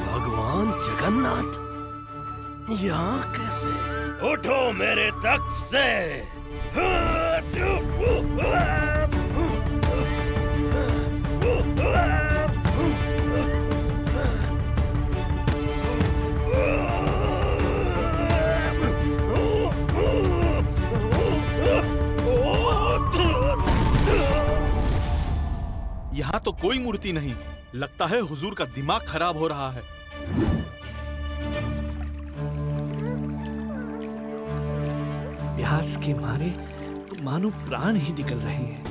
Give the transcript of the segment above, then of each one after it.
भगवान जगन्नाथ यहाँ कैसे? उठो मेरे तख्त से। यहाँ तो कोई मूर्ति नहीं। लगता है हुजूर का दिमाग खराब हो रहा है। प्यास के मारे मानो प्राण ही निकल रहे हैं।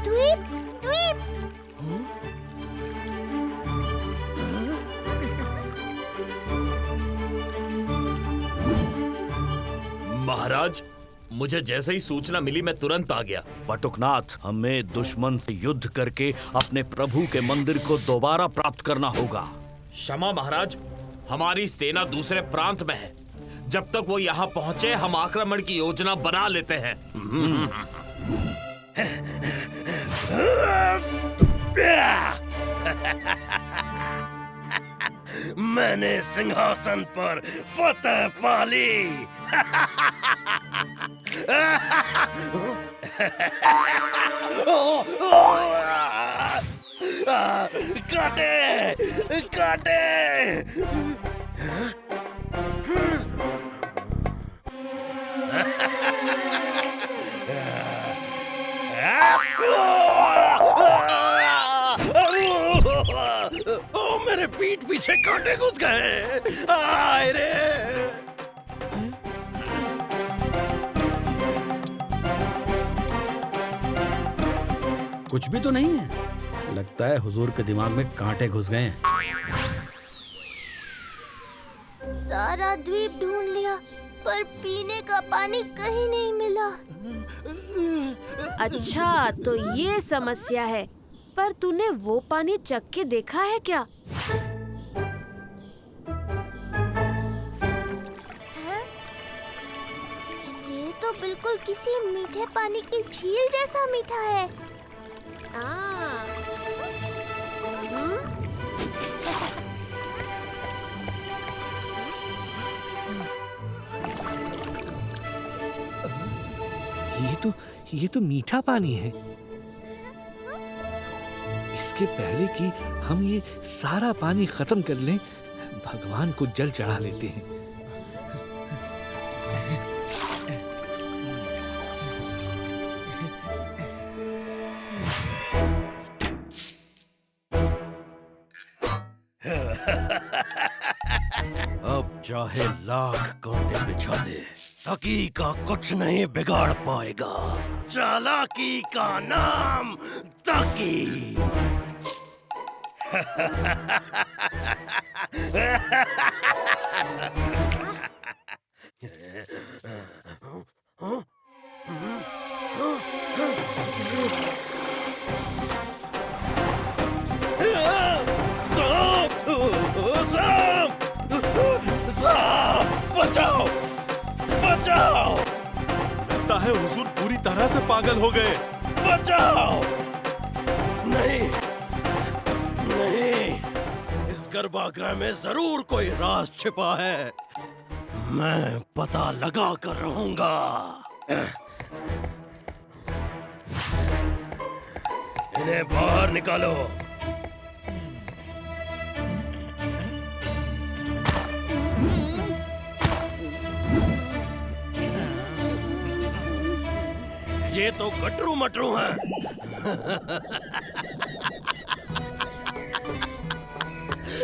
द्वीप, द्वीप। महाराज, मुझे जैसे ही सूचना मिली मैं तुरंत आ गया। बटुकनाथ, हमें दुश्मन से युद्ध करके अपने प्रभु के मंदिर को दोबारा प्राप्त करना होगा। क्षमा महाराज, हमारी सेना दूसरे प्रांत में है। जब तक वो यहाँ पहुँचे हम आक्रमण की योजना बना लेते हैं। मैंने सिंहासन पर फतह पा ली। काटे, काटे। ओ मेरे पीठ पीछे कांटे घुस गए। आए रे। कुछ भी तो नहीं है। लगता है हुजूर के दिमाग में कांटे घुस गए हैं। सारा द्वीप ढूंढ लिया पर पीने का पानी कहीं नहीं मिला। अच्छा, तो ये समस्या है। पर तूने वो पानी चख के देखा है क्या? है? ये तो बिल्कुल किसी मीठे पानी की झील जैसा मीठा है। ये तो मीठा पानी है। इसके पहले कि हम ये सारा पानी खत्म कर लें, भगवान को जल चढ़ा लेते हैं। अब चाहे लाख कांटे बिछा दे, तकी का कुछ नहीं बिगाड़ पाएगा। चालाकी का नाम तकी। बचाओ, बचाओ। लगता है हुजूर पूरी तरह से पागल हो गए। बचाओ। नहीं, नहीं, इस गर्भागृह में जरूर कोई राज छिपा है। मैं पता लगा कर रहूंगा। इन्हें बाहर निकालो। ये तो गटरू मटरू हैं।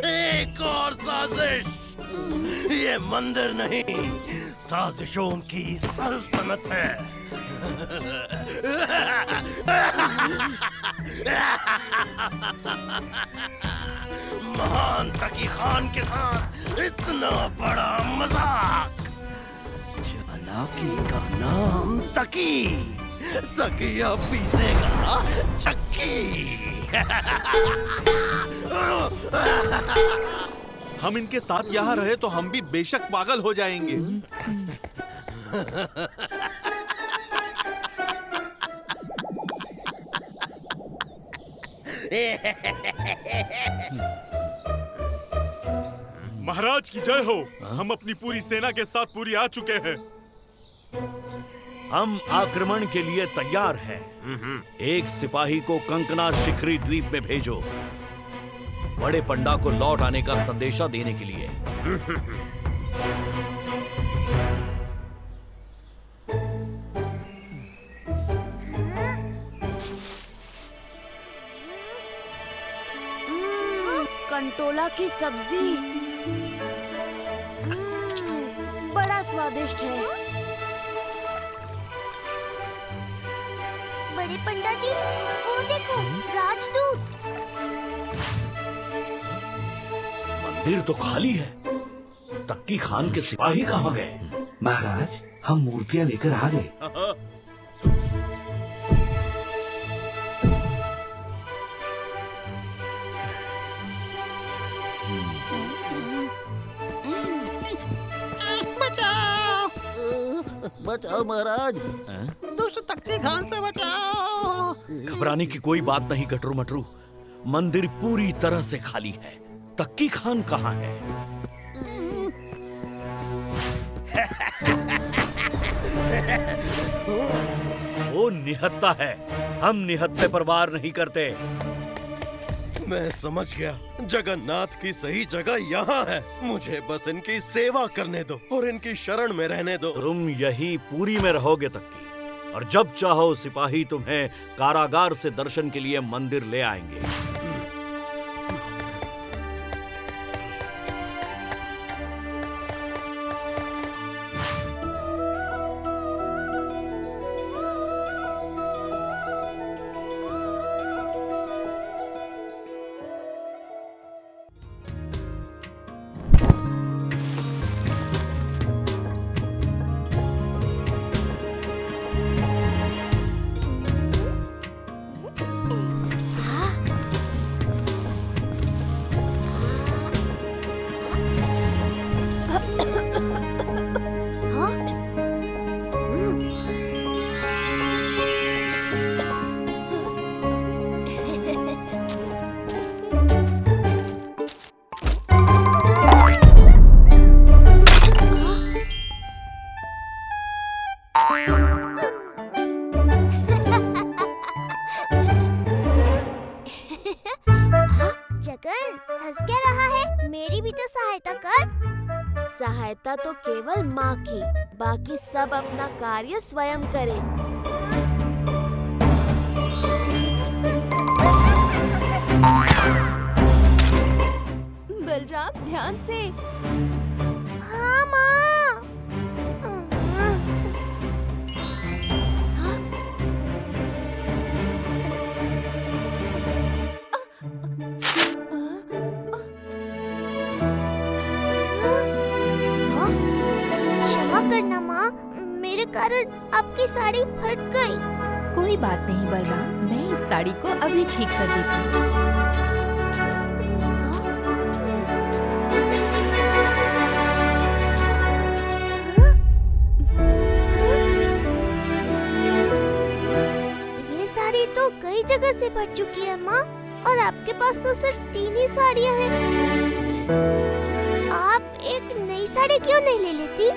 एक और साजिश। ये मंदिर नहीं, साजिशों की सल्तनत है। महान तकी खान के साथ इतना बड़ा मजाक। चालाकी का नाम तकी। तकिया पीसेगा चक्की। हम इनके साथ यहाँ रहे तो हम भी बेशक पागल हो जाएंगे। महाराज की जय हो। हम अपनी पूरी सेना के साथ पूरी आ चुके हैं। हम आक्रमण के लिए तैयार हैं। एक सिपाही को कंकना शिखरी द्वीप में भेजो, बड़े पंडा को लौट आने का संदेशा देने के लिए। कंटोला की सब्जी बड़ा स्वादिष्ट है। बड़े पंडा जी, वो देखो, राजदूत। मंदिर तो खाली है, तक्की खान के सिपाही कहाँ गए? महाराज, हम मूर्तियाँ लेकर आ गए। बचाओ महाराज, दुष्ट तक्की खान से बचाओ। घबराने की कोई बात नहीं गटरू मटरू, मंदिर पूरी तरह से खाली है। तक्की खान कहाँ है? वो निहत्था है, हम निहत्थे पर वार नहीं करते। मैं समझ गया, जगन्नाथ की सही जगह यहाँ है। मुझे बस इनकी सेवा करने दो और इनकी शरण में रहने दो। तुम यही पूरी में रहोगे तक्की, और जब चाहो सिपाही तुम्हें कारागार से दर्शन के लिए मंदिर ले आएंगे। जगन, हंस क्या रहा है? मेरी भी तो सहायता कर। सहायता तो केवल माँ की, बाकी सब अपना कार्य स्वयं करें। बलराम, ध्यान से। हाँ माँ। क्षमा करना माँ, मेरे कारण आपकी साड़ी फट गई। कोई बात नहीं बलराम, मैं इस साड़ी को अभी ठीक कर देती हूँ। ये साड़ी तो कई जगह से फट चुकी है माँ, और आपके पास तो सिर्फ 3 ही साड़ियाँ हैं। आप एक नई साड़ी क्यों नहीं ले लेती?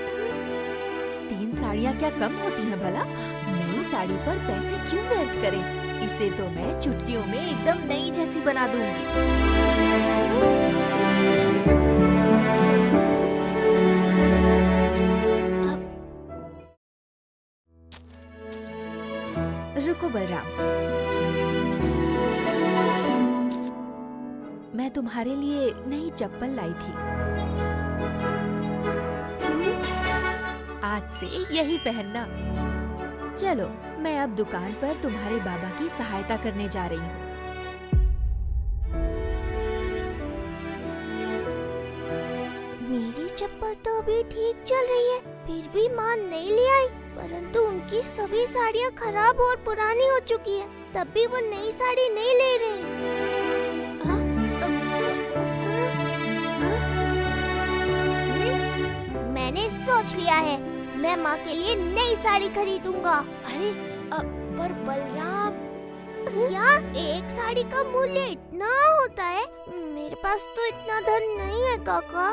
3 साड़ियाँ क्या कम होती हैं भला? नई साड़ी पर पैसे क्यों व्यर्थ करें? इसे तो मैं चुटकियों में एकदम नई जैसी बना दूंगी। रुको बलराम, मैं तुम्हारे लिए नई चप्पल लाई थी। आज से यही पहनना। चलो, मैं अब दुकान पर तुम्हारे बाबा की सहायता करने जा रही हूँ। मेरी चप्पल तो अभी ठीक चल रही है, फिर भी माँ नहीं ले आई। परंतु उनकी सभी साड़ियाँ खराब और पुरानी हो चुकी है, तब भी वो नई साड़ी नहीं ले रही। लिया है। मैं माँ के लिए नई साड़ी खरीदूंगा। अरे पर बलराम, क्या एक साड़ी का मूल्य इतना होता है? मेरे पास तो इतना धन नहीं है काका।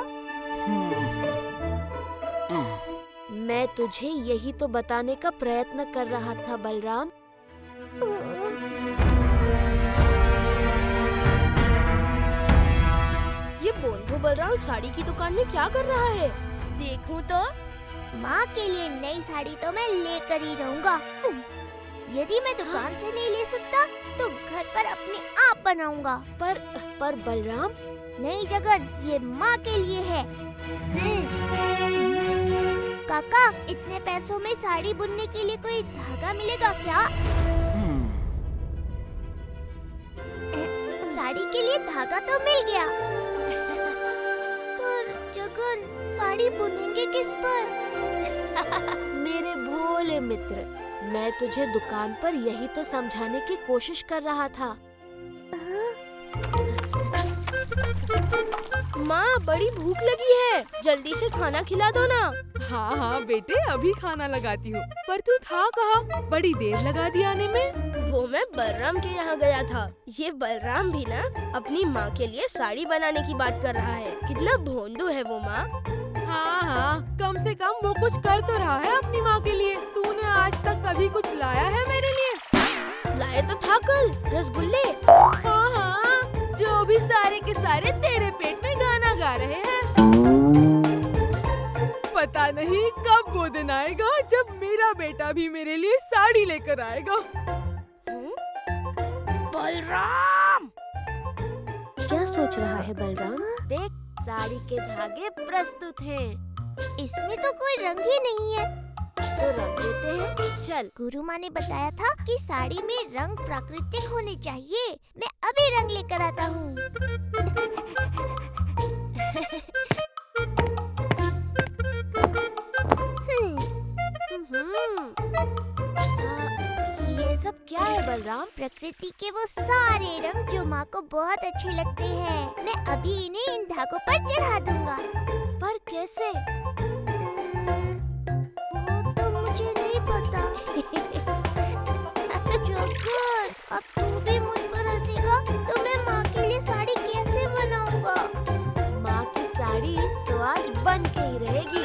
मैं तुझे यही तो बताने का प्रयत्न कर रहा था बलराम। ये बोंधू बलराम साड़ी की दुकान में क्या कर रहा है? देखूं तो। माँ के लिए नई साड़ी तो मैं लेकर ही रहूंगा। यदि मैं दुकान से नहीं ले सकता तो घर पर अपने आप बनाऊंगा। पर बलराम, नहीं जगन, ये माँ के लिए है। काका, इतने पैसों में साड़ी बुनने के लिए कोई धागा मिलेगा क्या? साड़ी के लिए धागा तो मिल गया, पर जगन, साड़ी बुनेंगे किस पर? मेरे भोले मित्र, मैं तुझे दुकान पर यही तो समझाने की कोशिश कर रहा था। माँ, बड़ी भूख लगी है, जल्दी से खाना खिला दो ना। हाँ हाँ बेटे, अभी खाना लगाती हूँ। पर तू था कहाँ? बड़ी देर लगा दी आने में। वो मैं बलराम के यहाँ गया था। ये बलराम भी ना अपनी माँ के लिए साड़ी बनाने की बात कर रहा है। कितना भोंदू है वो माँ। हाँ हाँ, कम से कम वो कुछ कर तो रहा है अपनी माँ के लिए। तूने आज तक कभी कुछ लाया है मेरे लिए? लाए तो था कल रसगुल्ले। हाँ हाँ, जो भी सारे के सारे तेरे पेट में गाना गा रहे हैं। पता नहीं कब वो दिन आएगा जब मेरा बेटा भी मेरे लिए साड़ी लेकर आएगा। बलराम! क्या सोच रहा है बलराम? देख, साड़ी के धागे प्रस्तुत हैं। इसमें तो कोई रंग ही नहीं है। तो रंग देते हैं। चल। गुरु माँ ने बताया था कि साड़ी में रंग प्राकृतिक होने चाहिए। मैं अभी रंग लेकर आता हूँ। ये सब क्या है बलराम? प्रकृति के वो सारे रंग जो माँ को बहुत अच्छे लगते हैं। मैं अभी इन्हें इन धागों पर चढ़ा दूंगा। पर कैसे? वो तो मुझे नहीं पता। जोकर, अब तू भी मुझ पर हंसेगा तो मैं माँ के लिए साड़ी कैसे बनाऊंगा? माँ की साड़ी तो आज बन के ही रहेगी।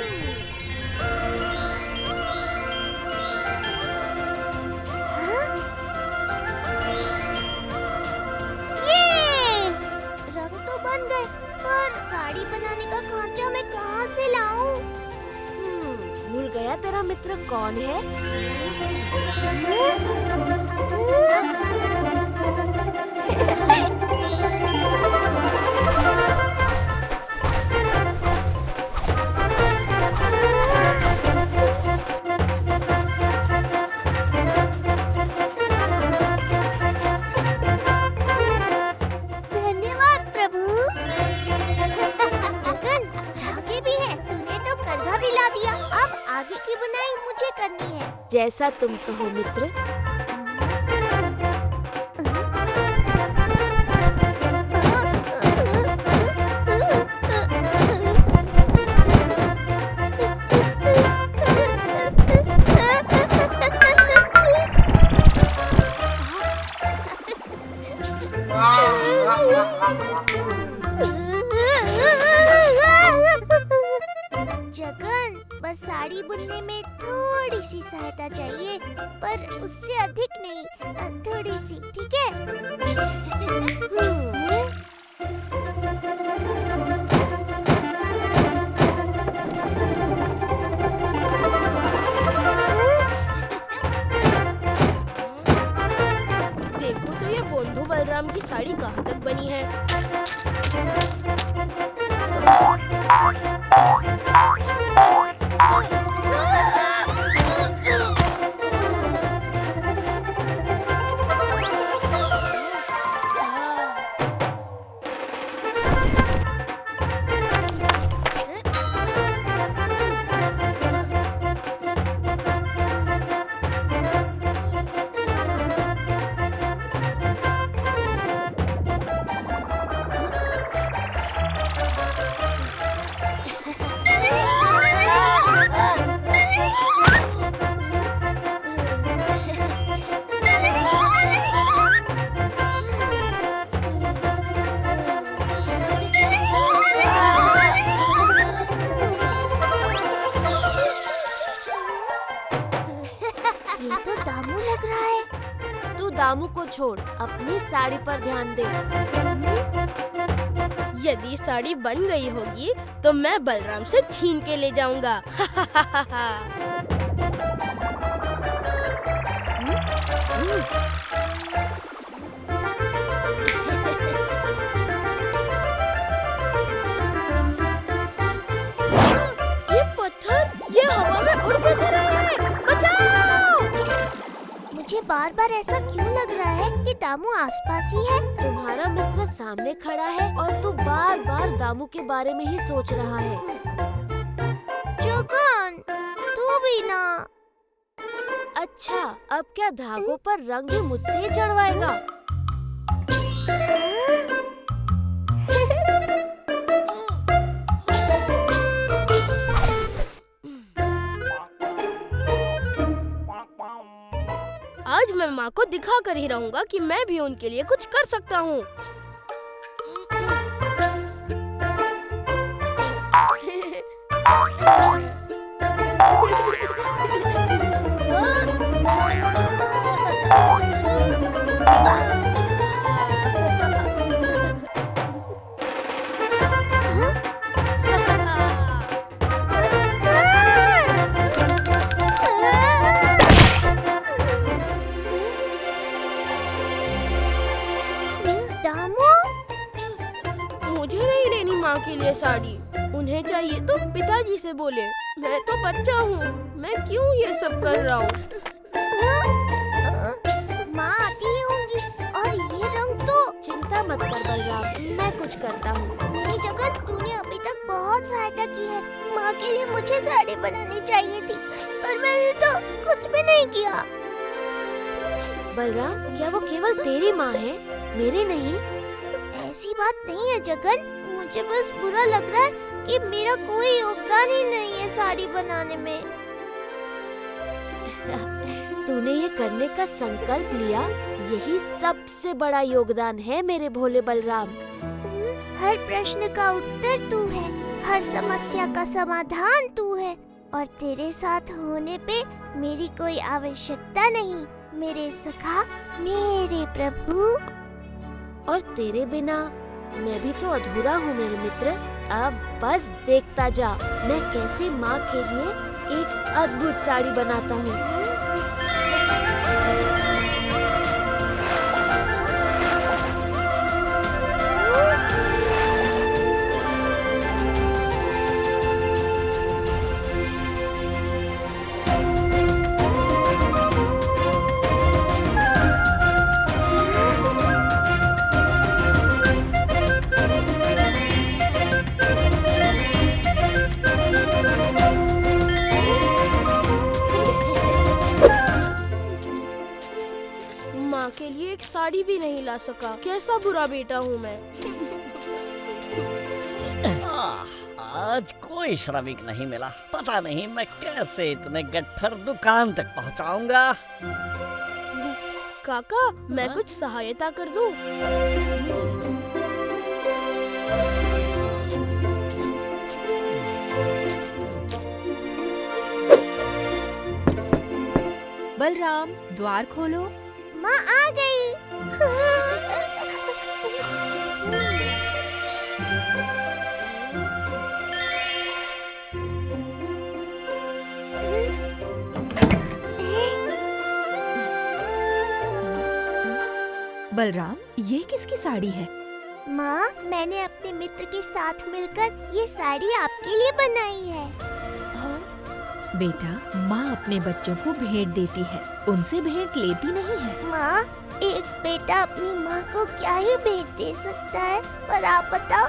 साड़ी बनाने का खांचा मैं कहाँ से लाऊं? भूल गया तेरा मित्र कौन है? धन्यवाद प्रभु। जगन, धागे भी है, तूने तो करघा भी ला दिया। अब आगे की बुनाई मुझे करनी है। जैसा तुम कहो मित्र। जगन, बस साड़ी बुनने में थोड़ी सी सहायता चाहिए, पर उससे अधिक नहीं, थोड़ी सी, ठीक है? देखो तो ये बोंधू बलराम की साड़ी कहाँ तक बनी है। दामू को छोड़, अपनी साड़ी पर ध्यान दे। यदि साड़ी बन गई होगी तो मैं बलराम से छीन के ले जाऊंगा। ये पत्थर, ये हवा में उड़ कैसे रहे हैं? बचाओ! मुझे बार बार ऐसा क्यों लग रहा है कि दामू आसपास ही है? तुम्हारा मित्र सामने खड़ा है और तू बार बार दामू के बारे में ही सोच रहा है। जोगन, तू भी ना। अच्छा, अब क्या धागों पर रंग भी मुझसे ही चढ़वाएगा? आज मैं माँ को दिखा कर ही रहूंगा कि मैं भी उनके लिए कुछ कर सकता हूँ। मुझे नहीं लेनी माँ के लिए साड़ी, उन्हें चाहिए तो पिताजी से बोले। मैं तो बच्चा हूँ, मैं क्यों ये सब कर रहा हूँ? माँ आती ही होंगी और ये रंग तो। चिंता मत कर बलराम, मैं कुछ करता हूँ। नहीं जगत, तूने अभी तक बहुत सहायता की है। माँ के लिए मुझे साड़ी बनानी चाहिए थी, पर मैंने तो कुछ भी नहीं किया। बलराम, क्या वो केवल तेरी माँ है, मेरी नहीं? ऐसी बात नहीं है जगन, मुझे बस बुरा लग रहा है कि मेरा कोई योगदान ही नहीं है साड़ी बनाने में। तूने ये करने का संकल्प लिया, यही सबसे बड़ा योगदान है मेरे भोले बलराम। हर प्रश्न का उत्तर तू है, हर समस्या का समाधान तू है, और तेरे साथ होने पे मेरी कोई आवश्यकता नहीं, मेरे सखा, मेरे प्रभु। और तेरे बिना मैं भी तो अधूरा हूँ मेरे मित्र। अब बस देखता जा, मैं कैसे माँ के लिए एक अद्भुत साड़ी बनाता हूँ। माँ के लिए एक साड़ी भी नहीं ला सका, कैसा बुरा बेटा हूँ मैं। आज कोई श्रमिक नहीं मिला, पता नहीं मैं कैसे इतने गट्ठर दुकान तक पहुँचाऊंगा। काका, मैं कुछ सहायता कर दूं? बलराम, द्वार खोलो। माँ आ गई। बलराम, ये किसकी साड़ी है? माँ, मैंने अपने मित्र के साथ मिलकर ये साड़ी आपके लिए बनाई है। बेटा, माँ अपने बच्चों को भेंट देती है, उनसे भेंट लेती नहीं है। माँ, एक बेटा अपनी माँ को क्या ही भेंट दे सकता है, पर आप बताओ,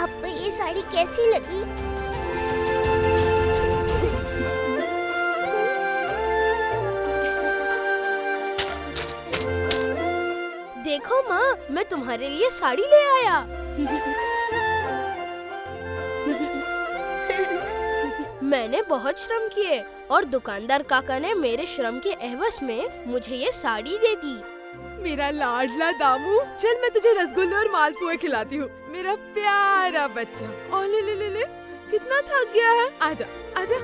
आपको ये साड़ी कैसी लगी? देखो माँ, मैं तुम्हारे लिए साड़ी ले आया। मैंने बहुत श्रम किए और दुकानदार काका ने मेरे श्रम के एवज में मुझे ये साड़ी दे दी। मेरा लाडला दामू, चल मैं तुझे रसगुल्ले और मालपुए खिलाती हूँ, मेरा प्यारा बच्चा। और ले ले ले ले, कितना थक गया है, आजा आजा।